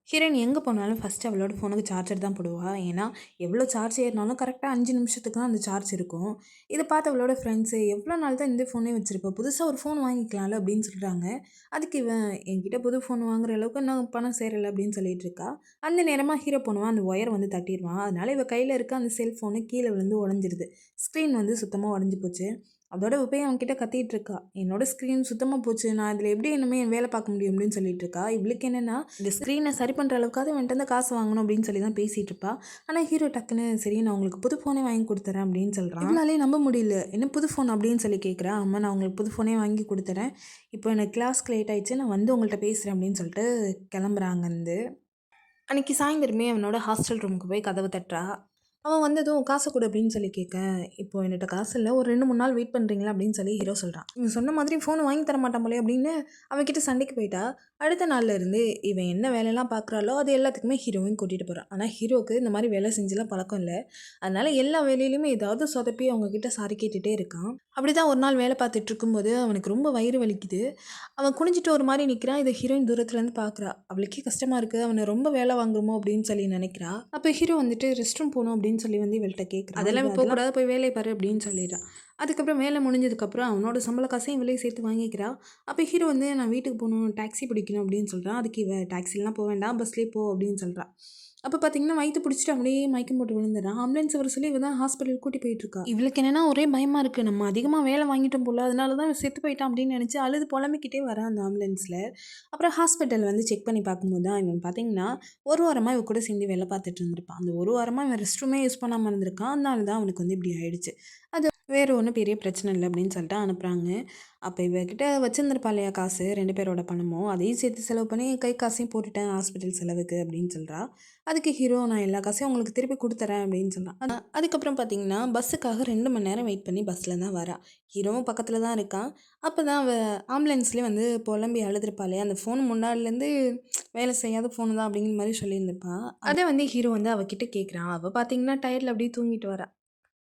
Heroine எங்கே போனாலும் first அவளோட ஃபோனுக்கு சார்ஜர் தான் போடுவா. ஏன்னா, எவ்வளோ சார்ஜ் ஏறினாலும் கரெக்டாக 5 நிமிஷத்துக்கு தான் அந்த சார்ஜ் இருக்கும். இத பார்த்து அவளோட ஃப்ரெண்ட்ஸு, "எவ்வளோ நாள் தான் இந்த ஃபோனே வச்சிருப்ப? புதுசா ஒரு ஃபோன் வாங்கிக்கலாம்ல" அப்படின்னு சொல்றாங்க. அதுக்கு இவன், "என்கிட்ட புது ஃபோன் வாங்குற அளவுக்கு இன்னும் பணம் சேரல" அப்படின்னு சொல்லிட்டு இருக்கா. அந்த நேரமா ஹீரோ பண்ணுவான், அந்த ஒயர் வந்து தட்டிருவான். அதனால இவ கையில இருக்க அந்த செல்ஃபோனு கீழ விழுந்து உடைஞ்சிருது. ஸ்க்ரீன் வந்து சுத்தமா உடைஞ்சு போச்சு. அதோட இவ போய் அவன்கிட்ட கத்திட்டு இருக்கா. "என்னோட ஸ்க்ரீன் சுத்தமா போச்சு. நான் இதில எப்படி இனிமே என் வேலை பார்க்க முடியும்?" அப்படின்னு சொல்லிட்டு இருக்கா. இவளுக்கு என்னன்னா, இந்த ஸ்க்ரீனை சரி பண்ணுற அளவுக்காவது இவன்ட்ட இருந்து காசு வாங்கணும் அப்படின்னு சொல்லி தான் பேசிகிட்டு இருப்பா. ஆனால் ஹீரோ டக்குன்னு, "சரி நான் உங்களுக்கு புது ஃபோனே வாங்கி கொடுத்துறேன்" அப்படின்னு சொல்கிறான். இவளாலே நம்ப முடியல. "என்ன புது ஃபோன்?" அப்படின்னு சொல்லி கேட்குறா. "ஆமாம், நான் உங்களுக்கு புது ஃபோனே வாங்கி கொடுத்துறேன். இப்போ எனக்கு கிளாஸ்க்கு லேட் ஆயிடுச்சு, நான் வந்து உங்கள்கிட்ட பேசுகிறேன்" அப்படின்னு சொல்லிட்டு கிளம்புறாங்க வந்து. அன்னைக்கு சாயந்தரமே அவனோட ஹாஸ்டல் ரூமுக்கு போய் கதவு தட்டுறா. அவன் வந்ததும், "காசு குடு" அப்படின்னு சொல்லி கேட்க, "இப்போ என்கிட்ட காசு இல்ல. ஒரு 2, 3 நாள் வெயிட் பண்ணுறீங்களா?" அப்படின்னு சொல்லி ஹீரோ சொல்றான். இவன் சொன்ன மாதிரி ஃபோன் வாங்கி தர மாட்டான் போலயே அப்படின்னு அவன்கிட்ட சண்டைக்கு போயிட்டா. அடுத்த நாள்ல இருந்து இவன் என்ன வேலையெல்லாம் பார்க்குறாளோ அது எல்லாத்துக்குமே ஹீரோவையும் கூட்டிட்டு போறான். ஆனா ஹீரோவுக்கு இந்த மாதிரி வேலை செஞ்சுலாம் பழக்கம் இல்ல. அதனால எல்லா வேலையிலுமே ஏதாவது சொதப்பி அவங்க கிட்ட சாரி கேட்டுட்டே இருக்கான். அப்படிதான் ஒரு நாள் வேலை பார்த்துட்டு இருக்கும்போது அவனுக்கு ரொம்ப வயிறு வலிக்குது. அவன் குனிஞ்சிட்டு ஒரு மாரி நிற்கிறான். இத ஹீரோயின் தூரத்துலேருந்து பார்க்குறா. அவளுக்கே கஷ்டமா இருக்கு. அவன ரொம்ப வேலை வாங்குறோமோ அப்படின்னு சொல்லி நினைக்கிறா. அப்ப ஹீரோ வந்துட்டு ரெஸ்ட் ரூம் போணும் அப்படின்னு சொல்லி வந்து இவள்ட்ட கேட்குறான். "அதெல்லாம் போகக்கூடாது, போய் வேலைய பாரு" அப்படின்னு சொல்லிடுறான். அதுக்கப்புறம் வேலை முடிஞ்சதுக்கப்புறம் அவனோட சம்பள காசையும் இவளே சேர்த்து வாங்கிக்கிறா. அப்ப ஹீரோ வந்து, "நான் வீட்டுக்கு போணும், டாக்ஸி பிடிக்கணும்" அப்படின்னு சொல்றான். அதுக்கு இவ, "டாக்ஸிலாம் போ வேண்டாம், பஸ்லயே போ" அப்படின்னு சொல்றா. அப்ப பார்த்தீங்கன்னா, வயித்த பிடிச்சிட்டு அப்படியே மயக்கம் போட்டு விழுந்துடுறான். ஆம்புலன்ஸ் வர சொல்லி இவ தான் ஹாஸ்பிட்டல் கூட்டி போயிட்டுருக்கா. இவளுக்கு என்னன்னா ஒரே பயமா இருக்கு. நம்ம அதிகமா வேலை வாங்கிட்டோம் போல, அதனால தான் இவன் செத்து போயிட்டான் அப்படின்னு நினைச்சு அழுது புலம்பிக்கிட்டே வரா அந்த ஆம்புலன்ஸ்ல. அப்புறம் ஹாஸ்பிட்டல் வந்து செக் பண்ணி பார்க்கும்போது தான் இவன் பார்த்தீங்கன்னா, ஒரு வாரமா இவ கூட சேர்ந்து வேலை பார்த்துட்டு இருந்திருப்பான். அந்த ஒரு வாரமா இவன் ரெஸ்ட் ரூமே யூஸ் பண்ணாம இருந்திருக்கான். அதனால தான் அவனுக்கு வந்து இப்படி ஆயிடுச்சு. அது வேற ஒண்ணும் பெரிய பிரச்சனை இல்ல அப்படின்னு சொல்லிட்டு அனுப்புறாங்க. அப்ப இவகிட்ட வச்சிருந்திருப்பா இல்லையா காசு, 2 பேரோட பணமும், அதையும் சேர்த்து செலவு பண்ணி கை காசையும் போட்டுட்டேன் ஹாஸ்பிட்டல் செலவுக்கு அப்படின்னு சொல்றா. அதுக்கு ஹீரோ, "நான் எல்லா காசையும் உங்களுக்கு திருப்பி குடுத்துறேன்" அப்படின்னு சொன்னான். அதுக்கப்புறம் பார்த்தீங்கன்னா, பஸ்ஸுக்காக 2 மணி நேரம் வெயிட் பண்ணி பஸ்ல தான் வரா. ஹீரோவும் பக்கத்துல தான் இருக்கான். அப்பதான் அவ ஆம்புலன்ஸ்லயே வந்து புலம்பி அழுதுருப்பா இல்லையா, அந்த ஃபோன் முன்னாடிலேருந்து வேலை செய்யாத ஃபோனு தான் அப்படிங்கிற மாரி சொல்லியிருந்திருப்பா. அத வந்து ஹீரோ வந்து அவகிட்ட கேட்குறான். அவ பார்த்தீங்கன்னா டயர்ட்ல அப்படியே தூங்கிட்டு வரா.